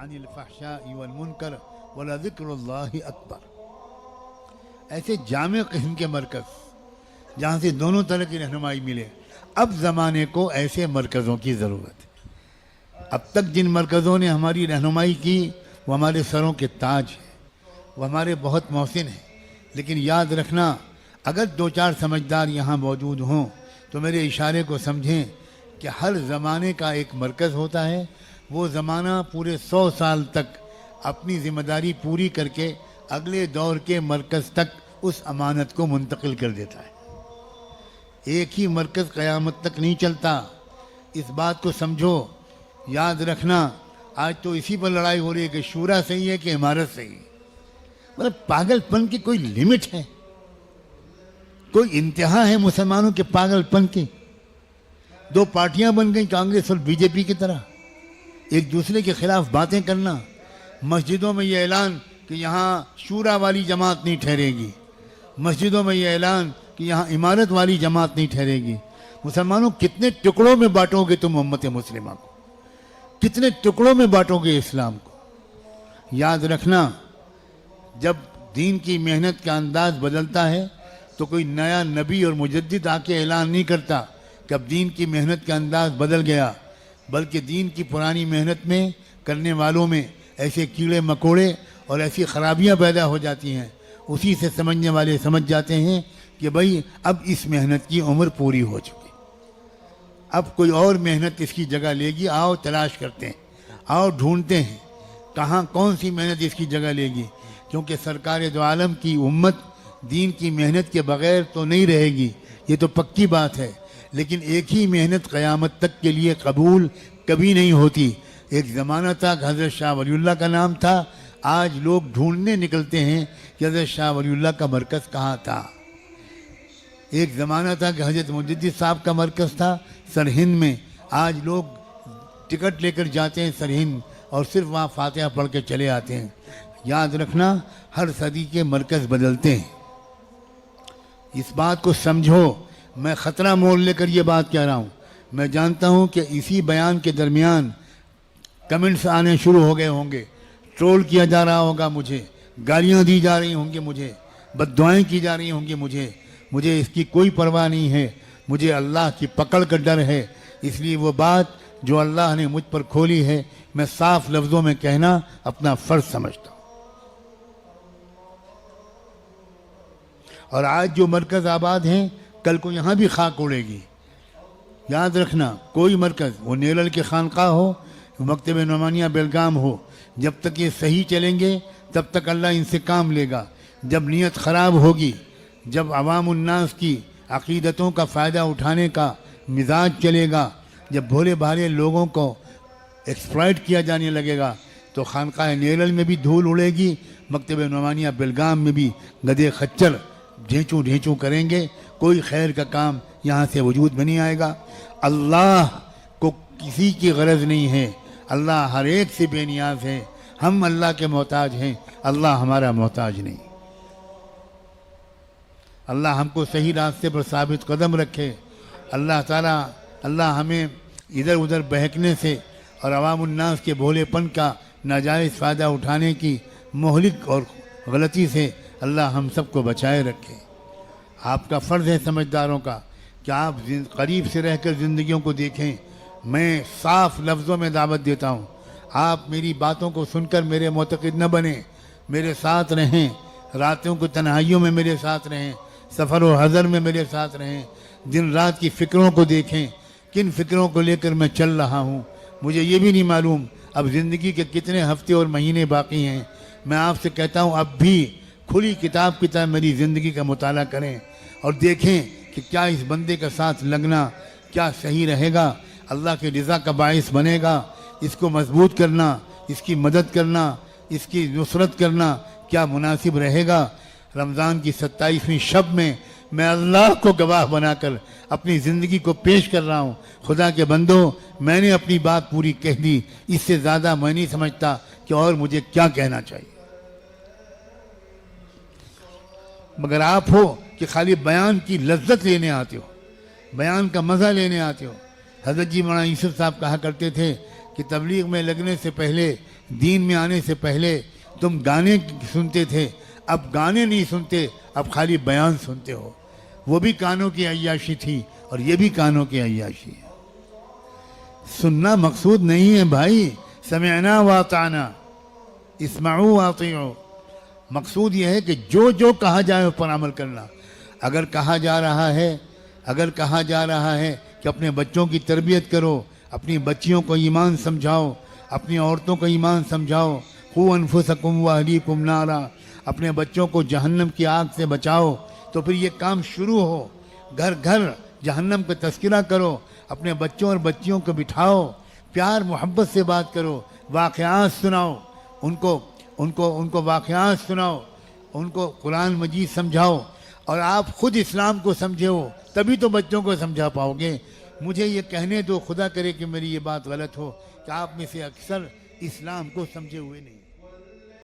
عن الفحشاء والمنکر ولذکر اللہ اکبر۔ ایسے جامع قسم کے مرکز جہاں سے دونوں طرح کی رہنمائی ملے۔ اب زمانے کو ایسے مرکزوں کی ضرورت ہے۔ اب تک جن مرکزوں نے ہماری رہنمائی کی وہ ہمارے سروں کے تاج ہیں، وہ ہمارے بہت محسن ہیں، لیکن یاد رکھنا اگر دو چار سمجھدار یہاں موجود ہوں تو میرے اشارے کو سمجھیں کہ ہر زمانے کا ایک مرکز ہوتا ہے، وہ زمانہ پورے 100 سال تک اپنی ذمہ داری پوری کر کے اگلے دور کے مرکز تک اس امانت کو منتقل کر دیتا ہے۔ ایک ہی مرکز قیامت تک نہیں چلتا، اس بات کو سمجھو۔ یاد رکھنا آج تو اسی پر لڑائی ہو رہی ہے کہ شورا صحیح ہے کہ عمارت صحیح ہے۔ مطلب پاگل پن کی کوئی لمٹ ہے، کوئی انتہا ہے مسلمانوں کے پاگل پن کی؟ دو پارٹیاں بن گئیں، کانگریس اور بی جے پی کی طرح، ایک دوسرے کے خلاف باتیں کرنا۔ مسجدوں میں یہ اعلان کہ یہاں شورا والی جماعت نہیں ٹھہرے گی، مسجدوں میں یہ اعلان کہ یہاں عمارت والی جماعت نہیں ٹھہرے گی۔ مسلمانوں کتنے ٹکڑوں میں بانٹو گے تم امت مسلمہ کو؟ کتنے ٹکڑوں میں بانٹو گے اسلام کو؟ یاد رکھنا جب دین کی محنت کا انداز بدلتا ہے تو کوئی نیا نبی اور مجدد آ کے اعلان نہیں کرتا کہ اب دین کی محنت کا انداز بدل گیا، بلکہ دین کی پرانی محنت میں کرنے والوں میں ایسے کیڑے مکوڑے اور ایسی خرابیاں پیدا ہو جاتی ہیں، اسی سے سمجھنے والے سمجھ جاتے ہیں کہ بھئی اب اس محنت کی عمر پوری ہو چکی، اب کوئی اور محنت اس کی جگہ لے گی۔ آؤ تلاش کرتے ہیں، آؤ ڈھونڈتے ہیں کہاں کون سی محنت اس کی جگہ لے گی، کیونکہ سرکار دو عالم کی امت دین کی محنت کے بغیر تو نہیں رہے گی، یہ تو پکی بات ہے، لیکن ایک ہی محنت قیامت تک کے لیے قبول کبھی نہیں ہوتی۔ ایک زمانہ تھا کہ حضرت شاہ ولی اللہ کا نام تھا، آج لوگ ڈھونڈنے نکلتے ہیں کہ حضرت شاہ ولی اللہ کا مرکز کہاں تھا۔ ایک زمانہ تھا کہ حضرت مجدد صاحب کا مرکز تھا سرہند میں، آج لوگ ٹکٹ لے کر جاتے ہیں سرہند اور صرف وہاں فاتحہ پڑھ کے چلے آتے ہیں۔ یاد رکھنا ہر صدی کے مرکز بدلتے ہیں، اس بات کو سمجھو۔ میں خطرہ مول لے کر یہ بات کہہ رہا ہوں، میں جانتا ہوں کہ اسی بیان کے درمیان کمنٹس آنے شروع ہو گئے ہوں گے، ٹرول کیا جا رہا ہوگا مجھے، گالیاں دی جا رہی ہوں گی مجھے، بد دعائیں کی جا رہی ہوں گی مجھے اس کی کوئی پرواہ نہیں ہے، مجھے اللہ کی پکڑ کا ڈر ہے، اس لیے وہ بات جو اللہ نے مجھ پر کھولی ہے میں صاف لفظوں میں کہنا اپنا فرض سمجھتا ہوں۔ اور آج جو مرکز آباد ہیں کل کو یہاں بھی خاک اڑے گی۔ یاد رکھنا کوئی مرکز، وہ نیلل کے خانقاہ ہو، مکتب نعمانیہ بیلگام ہو، جب تک یہ صحیح چلیں گے تب تک اللہ ان سے کام لے گا۔ جب نیت خراب ہوگی، جب عوام الناس کی عقیدتوں کا فائدہ اٹھانے کا مزاج چلے گا، جب بھولے بھالے لوگوں کو ایکسپلائٹ کیا جانے لگے گا تو خانقاہ نیلل میں بھی دھول اڑے گی، مکتب نعمانیہ بیلگام میں بھی گدے خچر ڈھینچوں ڈھینچوں کریں گے، کوئی خیر کا کام یہاں سے وجود میں نہیں آئے گا۔ اللہ کو کسی کی غرض نہیں ہے، اللہ ہر ایک سے بے نیاز ہے، ہم اللہ کے محتاج ہیں، اللہ ہمارا محتاج نہیں۔ اللہ ہم کو صحیح راستے پر ثابت قدم رکھے۔ اللہ ہمیں ادھر ادھر بہکنے سے اور عوام الناس کے بھولے پن کا ناجائز فائدہ اٹھانے کی مہلک اور غلطی سے اللہ ہم سب کو بچائے رکھے۔ آپ کا فرض ہے سمجھداروں کا کہ آپ قریب سے رہ کر زندگیوں کو دیکھیں۔ میں صاف لفظوں میں دعوت دیتا ہوں، آپ میری باتوں کو سن کر میرے معتقد نہ بنیں، میرے ساتھ رہیں، راتوں کو تنہائیوں میں میرے ساتھ رہیں، سفر و حضر میں میرے ساتھ رہیں، دن رات کی فکروں کو دیکھیں، کن فکروں کو لے کر میں چل رہا ہوں۔ مجھے یہ بھی نہیں معلوم اب زندگی کے کتنے ہفتے اور مہینے باقی ہیں۔ میں آپ سے کہتا ہوں اب بھی کھلی کتاب کی طرح میری زندگی کا مطالعہ کریں اور دیکھیں کہ کیا اس بندے کا ساتھ لگنا کیا صحیح رہے گا، اللہ کی رضا کا باعث بنے گا، اس کو مضبوط کرنا، اس کی مدد کرنا، اس کی نصرت کرنا کیا مناسب رہے گا۔ رمضان کی 27ویں شب میں اللہ کو گواہ بنا کر اپنی زندگی کو پیش کر رہا ہوں۔ خدا کے بندو، میں نے اپنی بات پوری کہہ دی، اس سے زیادہ میں نہیں سمجھتا کہ اور مجھے کیا کہنا چاہیے۔ مگر آپ ہو کہ خالی بیان کی لذت لینے آتے ہو، بیان کا مزہ لینے آتے ہو۔ حضرت جی مولانا یوسف صاحب کہا کرتے تھے کہ تبلیغ میں لگنے سے پہلے دین میں آنے سے پہلے تم گانے سنتے تھے، اب گانے نہیں سنتے، اب خالی بیان سنتے ہو۔ وہ بھی کانوں کی عیاشی تھی اور یہ بھی کانوں کی عیاشی ہے۔ سننا مقصود نہیں ہے بھائی، سمعنا واطعنا، اسمعوا واطیعوا، مقصود یہ ہے کہ جو کہا جائے اس پر عمل کرنا۔ اگر کہا جا رہا ہے کہ اپنے بچوں کی تربیت کرو، اپنی بچیوں کو ایمان سمجھاؤ، اپنی عورتوں کو ایمان سمجھاؤ، قوا انفسکم واہلیکم نارا، اپنے بچوں کو جہنم کی آگ سے بچاؤ، تو پھر یہ کام شروع ہو۔ گھر گھر جہنم کا تذکرہ کرو، اپنے بچوں اور بچیوں کو بٹھاؤ، پیار محبت سے بات کرو، واقعات سناؤ، ان کو واقعات سناؤ، ان کو قرآن مجید سمجھاؤ، اور آپ خود اسلام کو سمجھے ہو تبھی تو بچوں کو سمجھا پاؤ گے۔ مجھے یہ کہنے دو، خدا کرے کہ میری یہ بات غلط ہو، کہ آپ میں سے اکثر اسلام کو سمجھے ہوئے نہیں۔